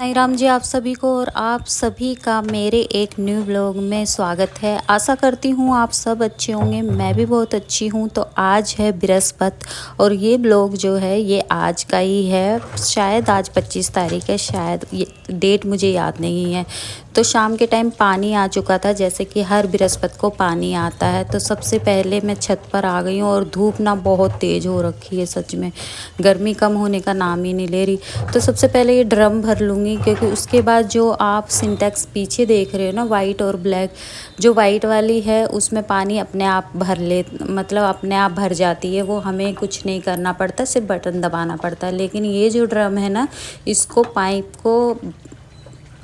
साईं राम जी आप सभी को और आप सभी का मेरे एक न्यू ब्लॉग में स्वागत है। आशा करती हूँ आप सब अच्छे होंगे, मैं भी बहुत अच्छी हूँ। तो आज है बृहस्पति और ये ब्लॉग जो है ये आज का ही है। शायद आज 25 तारीख है, शायद ये डेट मुझे याद नहीं है। तो शाम के टाइम पानी आ चुका था, जैसे कि हर बृहस्पति को पानी आता है। तो सबसे पहले मैं छत पर आ गई हूँ और धूप ना बहुत तेज़ हो रखी है, सच में गर्मी कम होने का नाम ही नहीं ले रही। तो सबसे पहले ये ड्रम भर लूँगी, क्योंकि उसके बाद जो आप सिंटेक्स पीछे देख रहे हो ना, वाइट और ब्लैक, जो वाइट वाली है उसमें पानी अपने आप मतलब अपने आप भर जाती है। वो हमें कुछ नहीं करना पड़ता, सिर्फ बटन दबाना पड़ता है। लेकिन ये जो ड्रम है ना, इसको पाइप को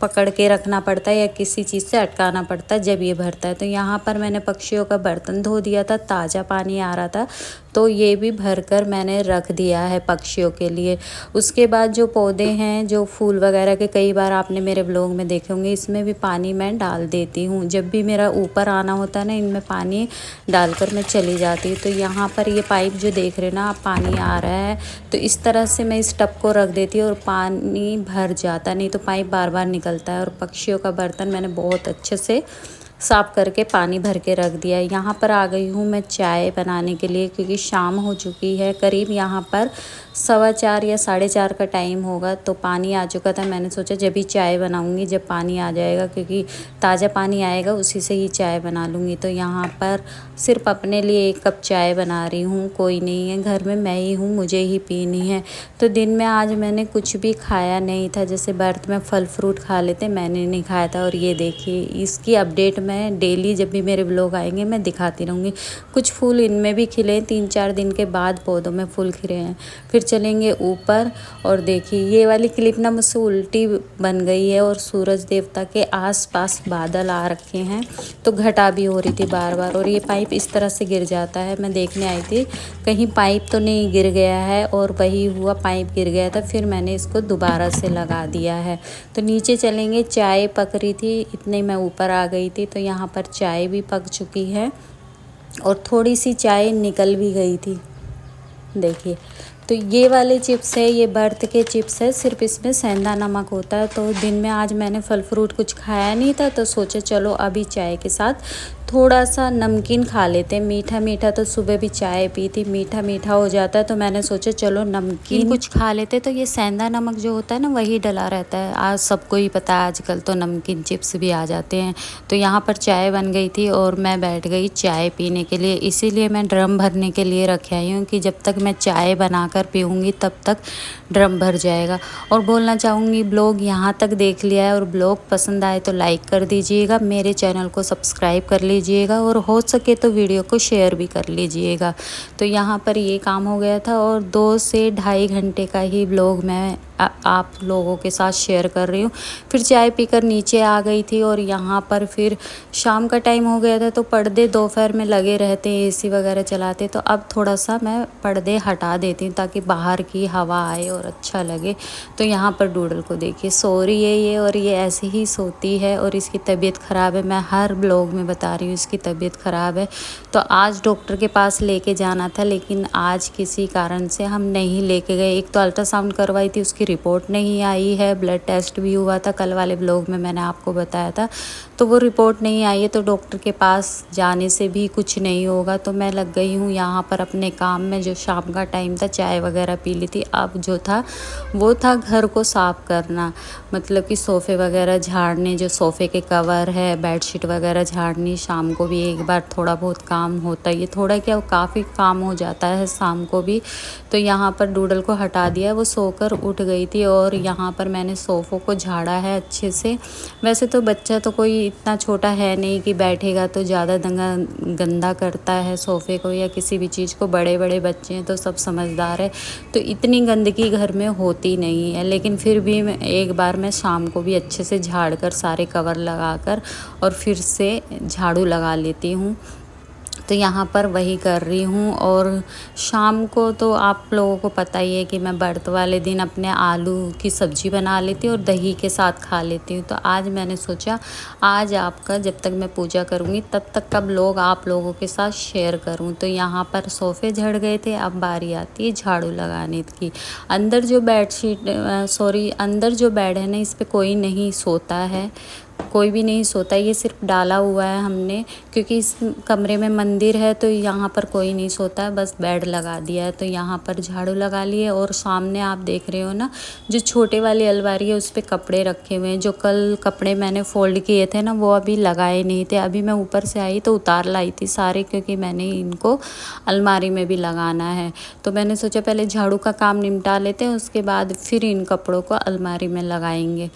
पकड़ के रखना पड़ता है या किसी चीज़ से अटकाना पड़ता है जब ये भरता है। तो यहाँ पर मैंने पक्षियों का बर्तन धो दिया था, ताज़ा पानी आ रहा था, तो ये भी भरकर मैंने रख दिया है पक्षियों के लिए। उसके बाद जो पौधे हैं, जो फूल वगैरह के, कई बार आपने मेरे ब्लॉग में देखे होंगे, इसमें भी पानी मैं डाल देती हूँ। जब भी मेरा ऊपर आना होता है ना, इनमें पानी डालकर मैं चली जाती हूँ। तो यहाँ पर ये पाइप जो देख रहे हैं ना आप, पानी आ रहा है, तो इस तरह से मैं इस टब को रख देती हूँ और पानी भर जाता, नहीं तो पाइप बार बार निकलता है। और पक्षियों का बर्तन मैंने बहुत अच्छे से साफ़ करके पानी भर के रख दिया है। यहाँ पर आ गई हूँ मैं चाय बनाने के लिए, क्योंकि शाम हो चुकी है, करीब यहाँ पर 4:15 या 4:30 का टाइम होगा। तो पानी आ चुका था, मैंने सोचा जब भी चाय बनाऊँगी जब पानी आ जाएगा, क्योंकि ताज़ा पानी आएगा उसी से ही चाय बना लूँगी। तो यहाँ पर सिर्फ अपने लिए 1 कप चाय बना रही हूँ, कोई नहीं है घर में, मैं ही हूँ, मुझे ही पीनी है। तो दिन में आज मैंने कुछ भी खाया नहीं था, जैसे व्रत में फल फ्रूट खा लेते, मैंने नहीं खाया था। और ये देखिए, इसकी अपडेट मैं डेली जब भी मेरे ब्लॉग आएंगे मैं दिखाती रहूँगी। कुछ फूल इनमें भी खिले, 3-4 दिन के बाद पौधों में फूल खिले हैं। फिर चलेंगे ऊपर और देखिए ये वाली क्लिप ना मुझसे उल्टी बन गई है और सूरज देवता के आसपास बादल आ रखे हैं, तो घटा भी हो रही थी बार बार। और ये पाइप इस तरह से गिर जाता है, मैं देखने आई थी कहीं पाइप तो नहीं गिर गया है, और वही हुआ, पाइप गिर गया था। फिर मैंने इसको दोबारा से लगा दिया है। तो नीचे चलेंगे, चाय पक रही थी, इतने मैं ऊपर आ गई थी। तो यहाँ पर चाय भी पक चुकी है और थोड़ी सी चाय निकल भी गई थी, देखिए। तो ये वाले चिप्स है, ये बर्थ के चिप्स है, सिर्फ इसमें सेंधा नमक होता है। तो दिन में आज मैंने फल फ्रूट कुछ खाया नहीं था, तो सोचे चलो अभी चाय के साथ थोड़ा सा नमकीन खा लेते हैं। मीठा मीठा तो सुबह भी चाय पी थी, मीठा मीठा हो जाता है, तो मैंने सोचा चलो नमकीन कुछ खा लेते। तो ये सेंधा नमक जो होता है ना, वही डला रहता है। आज सबको ही पता है, आजकल तो नमकीन चिप्स भी आ जाते हैं। तो यहाँ पर चाय बन गई थी और मैं बैठ गई चाय पीने के लिए। इसीलिए मैं ड्रम भरने के लिए रखे आई हूँ कि जब तक मैं चाय बनाकर पीऊँगी तब तक ड्रम भर जाएगा। और बोलना चाहूँगी, ब्लॉग यहाँ तक देख लिया है और ब्लॉग पसंद आए तो लाइक कर दीजिएगा, मेरे चैनल को सब्सक्राइब कर लीजिएगा और हो सके तो वीडियो को शेयर भी कर लीजिएगा। तो यहाँ पर ये काम हो गया था और 2 से ढाई घंटे का ही ब्लॉग मैं आप लोगों के साथ शेयर कर रही हूँ। फिर चाय पीकर नीचे आ गई थी और यहाँ पर फिर शाम का टाइम हो गया था, तो पर्दे दोपहर में लगे रहते हैं, एसी वगैरह चलाते, तो अब थोड़ा सा मैं पर्दे हटा देती हूँ ताकि बाहर की हवा आए और अच्छा लगे। तो यहाँ पर डूडल को देखिए, सो रही है ये, और ये ऐसे ही सोती है और इसकी तबीयत ख़राब है। मैं हर ब्लॉग में बता रही हूँ इसकी तबीयत ख़राब है। तो आज डॉक्टर के पास लेके जाना था, लेकिन आज किसी कारण से हम नहीं लेके गए। एक तो अल्ट्रासाउंड करवाई थी, उसकी रिपोर्ट नहीं आई है, ब्लड टेस्ट भी हुआ था, कल वाले ब्लॉग में मैंने आपको बताया था, तो वो रिपोर्ट नहीं आई है। तो डॉक्टर के पास जाने से भी कुछ नहीं होगा। तो मैं लग गई हूँ यहाँ पर अपने काम में। जो शाम का टाइम था, चाय वगैरह पी ली थी, अब जो था वो था घर को साफ़ करना, मतलब कि सोफ़े वगैरह झाड़ने, जो सोफ़े के कवर है, बेडशीट वगैरह झाड़नी। शाम को भी एक बार थोड़ा बहुत काम होता है, ये थोड़ा क्या काफ़ी काम हो जाता है शाम को भी। तो यहाँ पर डूडल को हटा दिया, वो सोकर उठ गई थी और यहाँ पर मैंने सोफ़ों को झाड़ा है अच्छे से। वैसे तो बच्चा तो कोई इतना छोटा है नहीं कि बैठेगा तो ज़्यादा गंदा करता है सोफ़े को या किसी भी चीज़ को, बड़े बड़े बच्चे हैं तो सब समझदार है, तो इतनी गंदगी घर में होती नहीं है। लेकिन फिर भी एक बार मैं शाम को भी अच्छे से झाड़ कर, सारे कवर लगाकर और फिर से झाड़ू लगा लेती हूँ। तो यहाँ पर वही कर रही हूँ। और शाम को तो आप लोगों को पता ही है कि मैं व्रत वाले दिन अपने आलू की सब्ज़ी बना लेती हूँ और दही के साथ खा लेती हूँ। तो आज मैंने सोचा आज आपका जब तक मैं पूजा करूँगी तब तक का ब्लॉग आप लोगों के साथ शेयर करूँ। तो यहाँ पर सोफ़े झड़ गए थे, अब बारी आती है झाड़ू लगाने की। अंदर जो अंदर जो बेड है ना, इस पे कोई नहीं सोता है, कोई भी नहीं सोता, ये सिर्फ डाला हुआ है हमने, क्योंकि इस कमरे में मंदिर है तो यहाँ पर कोई नहीं सोता है, बस बेड लगा दिया है। तो यहाँ पर झाड़ू लगा लिए। और सामने आप देख रहे हो ना, जो छोटे वाली अलमारी है उस पर कपड़े रखे हुए हैं। जो कल कपड़े मैंने फोल्ड किए थे ना, वो अभी लगाए नहीं थे। अभी मैं ऊपर से आई तो उतार लाई थी सारे, क्योंकि मैंने इनको अलमारी में भी लगाना है। तो मैंने सोचा पहले झाड़ू का काम निपटा लेते हैं, उसके बाद फिर इन कपड़ों को अलमारी में लगाएंगे।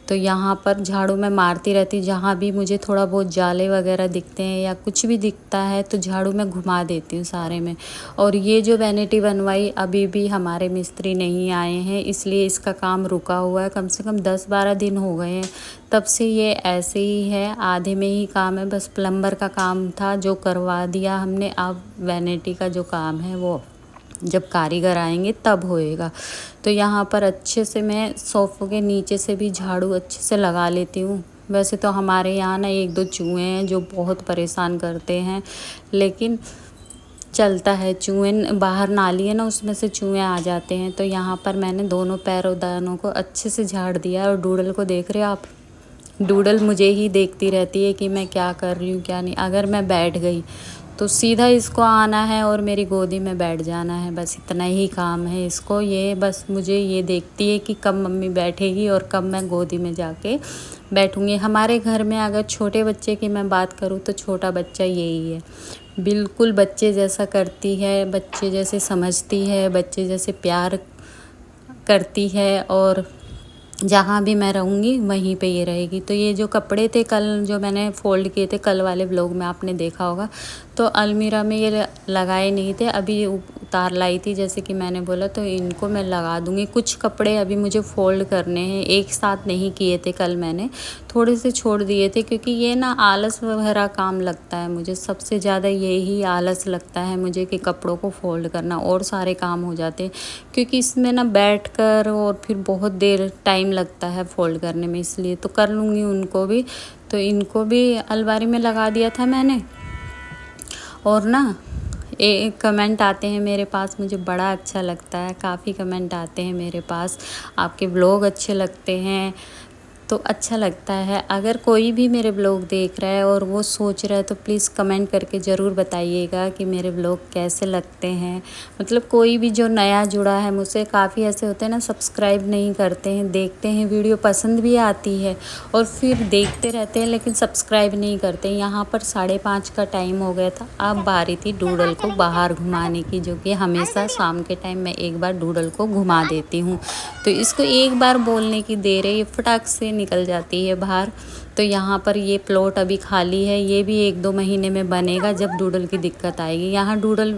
तो यहाँ पर झाड़ू मैं मारती रहती, जहाँ भी मुझे थोड़ा बहुत जाले वगैरह दिखते हैं या कुछ भी दिखता है तो झाड़ू मैं घुमा देती हूँ सारे में। और ये जो वैनिटी बनवाई, अभी भी हमारे मिस्त्री नहीं आए हैं, इसलिए इसका काम रुका हुआ है। कम से कम 10-12 दिन हो गए हैं, तब से ये ऐसे ही है, आधे में ही काम है। बस प्लम्बर का काम था जो करवा दिया हमने, अब वैनिटी का जो काम है वो जब कारीगर आएंगे तब होएगा। तो यहाँ पर अच्छे से मैं सोफ़ों के नीचे से भी झाड़ू अच्छे से लगा लेती हूँ। वैसे तो हमारे यहाँ ना 1-2 चूहे हैं जो बहुत परेशान करते हैं, लेकिन चलता है। चूहे बाहर नाली है ना, उसमें से चूहे आ जाते हैं। तो यहाँ पर मैंने दोनों पैरों को अच्छे से झाड़ दिया। और डूडल को देख रहे हो आप, डूडल मुझे ही देखती रहती है कि मैं क्या कर रही हूँ क्या नहीं। अगर मैं बैठ गई तो सीधा इसको आना है और मेरी गोदी में बैठ जाना है, बस इतना ही काम है इसको। ये बस मुझे ये देखती है कि कब मम्मी बैठेगी और कब मैं गोदी में जाके बैठूँगी। हमारे घर में अगर छोटे बच्चे की मैं बात करूँ तो छोटा बच्चा यही है, बिल्कुल बच्चे जैसा करती है, बच्चे जैसे समझती है, बच्चे जैसे प्यार करती है। और जहाँ भी मैं रहूँगी वहीं पे ये रहेगी। तो ये जो कपड़े थे कल जो मैंने फ़ोल्ड किए थे, कल वाले व्लॉग में आपने देखा होगा, तो अलमीरा में ये लगाए नहीं थे, अभी उतार लाई थी जैसे कि मैंने बोला। तो इनको मैं लगा दूँगी। कुछ कपड़े अभी मुझे फ़ोल्ड करने हैं, एक साथ नहीं किए थे कल, मैंने थोड़े से छोड़ दिए थे, क्योंकि ये ना आलस वगैरह काम लगता है मुझे। सबसे ज़्यादा यही आलस लगता है मुझे कि कपड़ों को फ़ोल्ड करना, और सारे काम हो जाते हैं, क्योंकि इसमें ना बैठकर और फिर बहुत देर टाइम लगता है फ़ोल्ड करने में, इसलिए तो कर लूँगी उनको भी। तो इनको भी अलमारी में लगा दिया था मैंने। और ना एक कमेंट आते हैं मेरे पास, मुझे बड़ा अच्छा लगता है, काफ़ी कमेंट आते हैं मेरे पास, आपके ब्लॉग अच्छे लगते हैं। तो अच्छा लगता है। अगर कोई भी मेरे ब्लॉग देख रहा है और वो सोच रहा है तो प्लीज़ कमेंट करके ज़रूर बताइएगा कि मेरे ब्लॉग कैसे लगते हैं। मतलब कोई भी जो नया जुड़ा है मुझसे, काफ़ी ऐसे होते हैं ना सब्सक्राइब नहीं करते हैं, देखते हैं वीडियो पसंद भी आती है और फिर देखते रहते हैं लेकिन सब्सक्राइब नहीं करते। यहाँ पर 5:30 का टाइम हो गया था, अब बारी थी डूडल को बाहर घुमाने की, जो कि हमेशा शाम के टाइम मैं एक बार डूडल को घुमा देती हूँ। तो इसको एक बार बोलने की देर है, ये फटाक से निकल जाती है बाहर। तो यहाँ पर ये प्लॉट अभी खाली है, ये भी 1-2 महीने में बनेगा जब डूडल की दिक्कत आएगी। यहाँ डूडल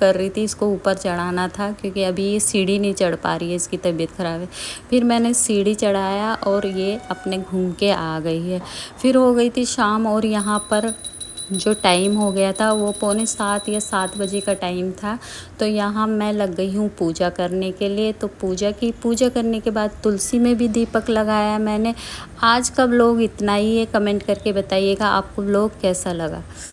कर रही थी, इसको ऊपर चढ़ाना था क्योंकि अभी ये सीढ़ी नहीं चढ़ पा रही है, इसकी तबीयत ख़राब है। फिर मैंने सीढ़ी चढ़ाया और ये अपने घूम के आ गई है। फिर हो गई थी शाम और यहाँ पर जो टाइम हो गया था वो 6:45 या 7 बजे का टाइम था। तो यहाँ मैं लग गई हूँ पूजा करने के लिए। तो पूजा करने के बाद तुलसी में भी दीपक लगाया मैंने। आज का व्लॉग इतना ही है, कमेंट करके बताइएगा आपको व्लॉग कैसा लगा।